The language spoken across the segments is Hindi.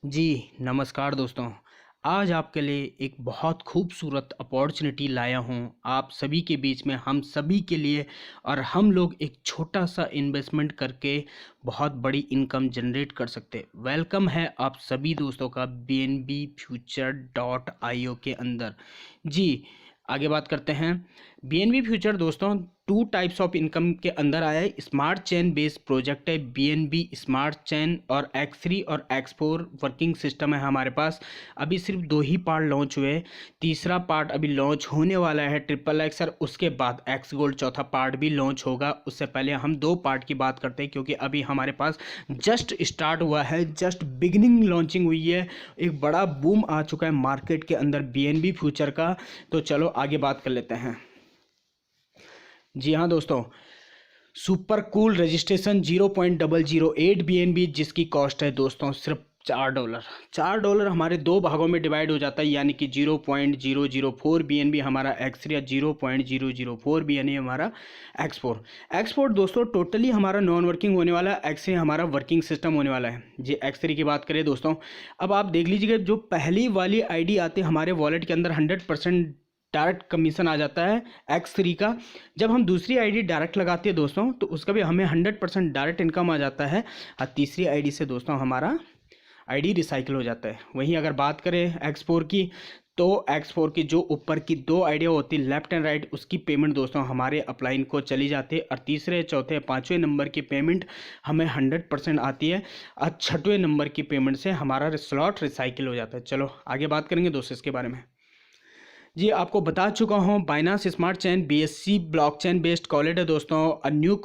जी, नमस्कार दोस्तों। आज आपके लिए एक बहुत खूबसूरत अपॉर्चुनिटी लाया हूँ, आप सभी के बीच में, हम सभी के लिए और हम लोग एक छोटा-सा इन्वेस्टमेंट करके बहुत बड़ी इनकम जनरेट कर सकते हैं। वेलकम है आप सभी दोस्तों का bnbfuture.io के अंदर। जी, आगे बात करते हैं। बीएनबी फ्यूचर दोस्तों 2 टाइप्स ऑफ इनकम के अंदर आया है। स्मार्ट चेन बेस्ड प्रोजेक्ट है बीएनबी स्मार्ट चेन और X3 और X4 वर्किंग सिस्टम है हमारे पास। अभी सिर्फ 2 ही पार्ट लॉन्च हुए, तीसरा पार्ट अभी लॉन्च होने वाला है XXX और उसके बाद एक्स गोल्ड चौथा पार्ट भी लॉन्च होगा। उससे पहले हम 2 पार्ट की बात करते हैं क्योंकि अभी हमारे पास जस्ट स्टार्ट हुआ है, जस्ट बिगिनिंग लॉन्चिंग हुई है। एक बड़ा बूम आ चुका है मार्केट के अंदर बीएनबी फ्यूचर का। तो चलो आगे बात कर लेते हैं। जी हाँ दोस्तों, सुपर कूल रजिस्ट्रेशन 0.008 बीएनबी जिसकी कॉस्ट है दोस्तों सिर्फ $4। $4 हमारे 2 भागों में डिवाइड हो जाता है, यानी कि 0.004 बीएनबी हमारा X3 या 0.004 बीएनबी हमारा X4। X4 दोस्तों टोटली हमारा नॉन वर्किंग होने वाला है, X3 हमारा वर्किंग सिस्टम होने वाला है। जी X3 की बात करें दोस्तों, अब आप देख लीजिएगा जो पहली वाली आईडी आती है हमारे वॉलेट के अंदर 100% डायरेक्ट कमीशन आ जाता है X3 का। जब हम दूसरी आईडी डायरेक्ट लगाते हैं दोस्तों तो उसका भी हमें 100% डायरेक्ट इनकम आ जाता है और तीसरी आईडी से दोस्तों हमारा आईडी रिसाइकिल हो जाता है। वहीं अगर बात करें X4 की तो X4 की जो ऊपर की 2 आइडिया होती है लेफ्ट एंड राइट, उसकी पेमेंट दोस्तों हमारे अपलाइन को चली जाती है और तीसरे चौथे पाँचवें नंबर की पेमेंट हमें 100% आती है और छठवें नंबर की पेमेंट से हमारा स्लॉट रिसाइकिल हो जाता है। चलो आगे बात करेंगे दोस्तों इसके बारे में। जी आपको बता चुका हूँ Binance smart chain BSC blockchain based wallet है दोस्तों। New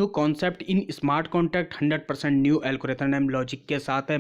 concept in smart contract 100% new algorithm logic के साथ है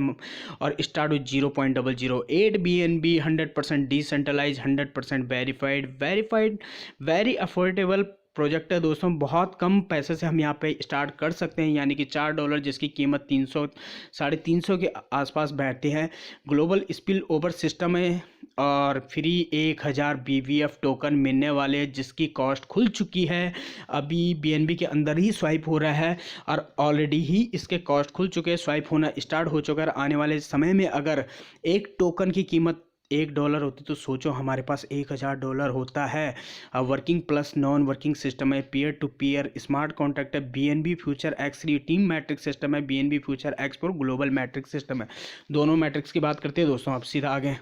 और start with 0.008 BNB 100% decentralize 100% verified very affordable project है दोस्तों। बहुत कम पैसे से हम यहाँ पे स्टार्ट कर सकते हैं, यानी कि $4 जिसकी कीमत 300-350 के आसपास बैठती है। ग्लोबल स्पिल ओवर सिस्टम है और फ्री 1000 BVF टोकन मिलने वाले हैं जिसकी कॉस्ट खुल चुकी है, अभी BNB के अंदर ही स्वाइप हो रहा है और ऑलरेडी ही इसके कॉस्ट खुल चुके हैं, स्वाइप होना स्टार्ट हो चुका है। आने वाले समय में अगर एक टोकन की कीमत $1 होती तो सोचो हमारे पास $1000 होता है। Working plus non working system है, peer to peer smart contract है, BNB future X3 team matrix system है, BNB future X4 global matrix system है। दोनों मैट्रिक्स की बात करते हैं दोस्तों, अब सीधा आगे।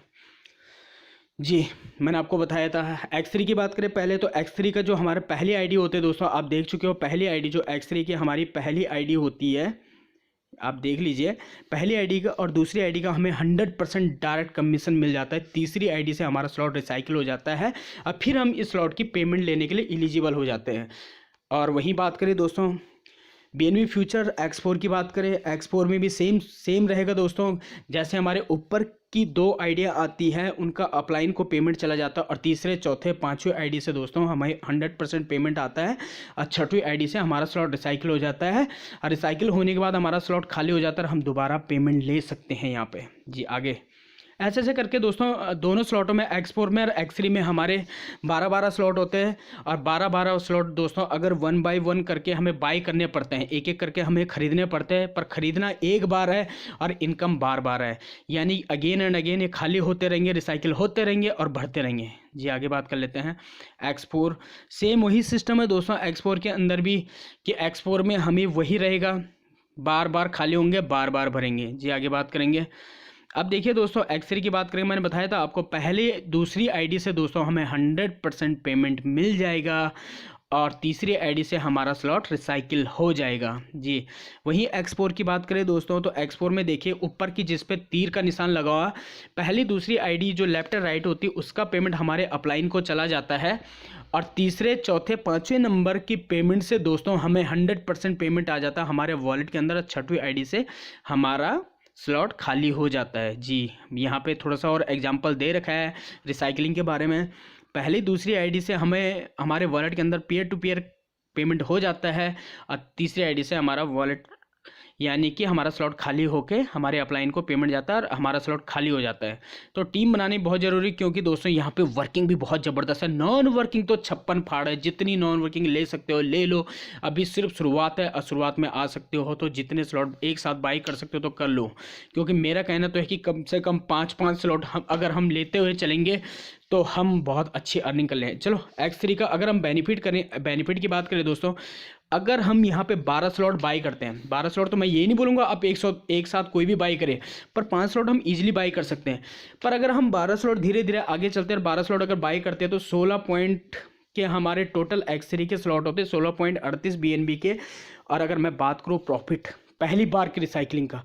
जी मैंने आपको बताया था X3 की बात करें पहले तो X3 का जो हमारे पहली आईडी होते हैं दोस्तों, आप देख चुके हो पहली आईडी जो X3 की हमारी पहली आईडी होती है, आप देख लीजिए पहली आईडी का और दूसरी आईडी का हमें 100% डायरेक्ट कमीशन मिल जाता है। तीसरी आईडी से हमारा स्लॉट रिसाइकिल हो जाता है और फिर हम इस स्लॉट की पेमेंट लेने के लिए एलिजिबल हो जाते हैं। और वहीं बात करें दोस्तों BNB फ्यूचर X4 की बात करें, X4 में भी सेम रहेगा दोस्तों। जैसे हमारे ऊपर की 2 आइडिया आती है उनका अपलाइन को पेमेंट चला जाता है और तीसरे चौथे पाँचवें आईडी से दोस्तों हमें 100% पेमेंट आता है और छठवीं आईडी से हमारा स्लॉट रिसाइकिल हो जाता है और रिसाइकिल होने के बाद हमारा स्लॉट खाली हो जाता है और हम दोबारा पेमेंट ले सकते हैं यहाँ पे। जी आगे ऐसे ऐसे करके दोस्तों दोनों स्लॉटों में X4 में और X3 में हमारे 12-12 स्लॉट होते हैं और 12-12 स्लॉट दोस्तों अगर 1 बाय 1 करके हमें बाई करने पड़ते हैं, एक एक करके हमें ख़रीदने पड़ते हैं, पर ख़रीदना एक बार है और इनकम बार बार है, यानी अगेन एंड अगेन ये खाली होते रहेंगे, रिसाइकिल होते रहेंगे और बढ़ते रहेंगे। जी आगे बात कर लेते हैं X4। सेम वही सिस्टम है दोस्तों X4 के अंदर भी कि X4 में हमें वही रहेगा, बार बार खाली होंगे बार बार भरेंगे। जी आगे बात करेंगे। अब देखिए दोस्तों X3 की बात करें, मैंने बताया था आपको पहले दूसरी आईडी से दोस्तों हमें 100% पेमेंट मिल जाएगा और तीसरी आईडी से हमारा स्लॉट रिसाइकिल हो जाएगा। जी वहीं X4 की बात करें दोस्तों तो X4 में देखिए ऊपर की जिस पे तीर का निशान लगा हुआ, पहली दूसरी आईडी जो लेफ्ट एंड राइट होती है उसका पेमेंट हमारे अपलाइन को चला जाता है और तीसरे चौथे पाँचवें नंबर की पेमेंट से दोस्तों हमें 100% पेमेंट आ जाता है हमारे वॉलेट के अंदर, छठवीं आईडी से हमारा स्लॉट खाली हो जाता है। जी यहाँ पे थोड़ा सा और एग्जांपल दे रखा है रिसाइकलिंग के बारे में। पहली दूसरी आईडी से हमें हमारे वॉलेट के अंदर पीयर टू पीयर पेमेंट हो जाता है और तीसरी आईडी से हमारा वॉलेट यानी कि हमारा स्लॉट खाली होके हमारे अपलाइन को पेमेंट जाता है और हमारा स्लॉट खाली हो जाता है। तो टीम बनानी बहुत ज़रूरी, क्योंकि दोस्तों यहाँ पे वर्किंग भी बहुत ज़बरदस्त है। नॉन वर्किंग तो 56 फाड़ है, जितनी नॉन वर्किंग ले सकते हो ले लो, अभी सिर्फ शुरुआत है और शुरुआत में आ सकते हो तो जितने स्लॉट एक साथ बाई कर सकते हो तो कर लो, क्योंकि मेरा कहना तो है कि कम से कम 5-5 स्लॉट अगर हम लेते हुए चलेंगे तो हम बहुत अच्छी अर्निंग कर लें। चलो X3 का अगर हम बेनिफिट की बात करें दोस्तों, अगर हम यहाँ पे 12 स्लॉट बाई करते हैं, 12 स्लॉट तो मैं ये नहीं बोलूँगा आप एक साथ कोई भी बाई करे, पर 5 स्लॉट हम इजीली बाई कर सकते हैं। पर अगर हम 12 स्लॉट धीरे धीरे आगे चलते हैं और 12 स्लॉट अगर बाई करते हैं तो 16 पॉइंट के हमारे टोटल X3 के स्लॉट होते हैं, 16.38 BNB के। और अगर मैं बात करूँ प्रॉफिट पहली बार की रिसाइकलिंग का,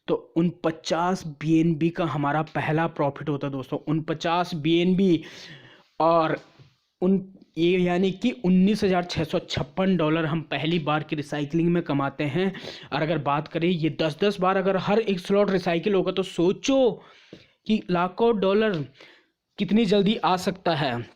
तो 49 BNB का हमारा पहला प्रॉफिट होता है दोस्तों, 49 BNB। और ये यानी कि $19,656 हम पहली बार की रिसाइकलिंग में कमाते हैं। और अगर बात करें ये 10-10 बार अगर हर एक स्लॉट रिसाइकिल होगा तो सोचो कि लाखों डॉलर कितनी जल्दी आ सकता है।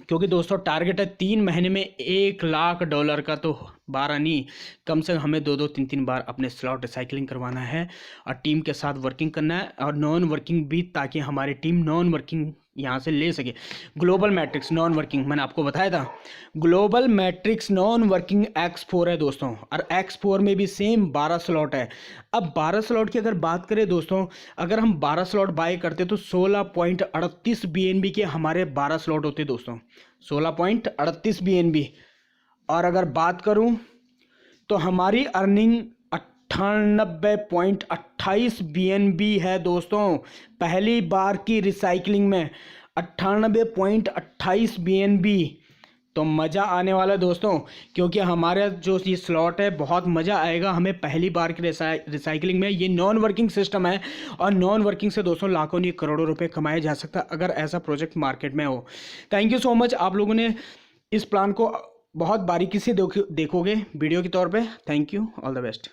क्योंकि दोस्तों टारगेट है 3 महीने में $1 लाख का, तो 12 नहीं, कम से कम हमें 2-2, 3-3 बार अपने स्लॉट रिसाइकलिंग करवाना है और टीम के साथ वर्किंग करना है और नॉन वर्किंग भी, ताकि हमारी टीम नॉन वर्किंग यहाँ से ले सके। ग्लोबल मैट्रिक्स नॉन वर्किंग मैंने आपको बताया था, global matrix non working X4 है दोस्तों, और X4 में भी सेम 12 स्लॉट है। अब 12 स्लॉट की अगर बात करें दोस्तों, अगर हम 12 स्लॉट बाय करते तो 16.38 BNB के हमारे 12 स्लॉट होते दोस्तों, 16.38 BNB। और अगर बात करूं तो हमारी अर्निंग 98.28 BNB है दोस्तों, पहली बार की रिसाइकलिंग में 98.28 BNB। तो मज़ा आने वाला है दोस्तों, क्योंकि हमारा जो ये स्लॉट है बहुत मज़ा आएगा हमें पहली बार की रिसाइकलिंग में। ये नॉन वर्किंग सिस्टम है और नॉन वर्किंग से दोस्तों लाखों नहीं करोड़ों रुपए कमाए जा सकता है अगर ऐसा प्रोजेक्ट मार्केट में हो। थैंक यू सो मच, आप लोगों ने इस प्लान को बहुत बारीकी से देखोगे वीडियो के तौर पे। Thank you, all the best.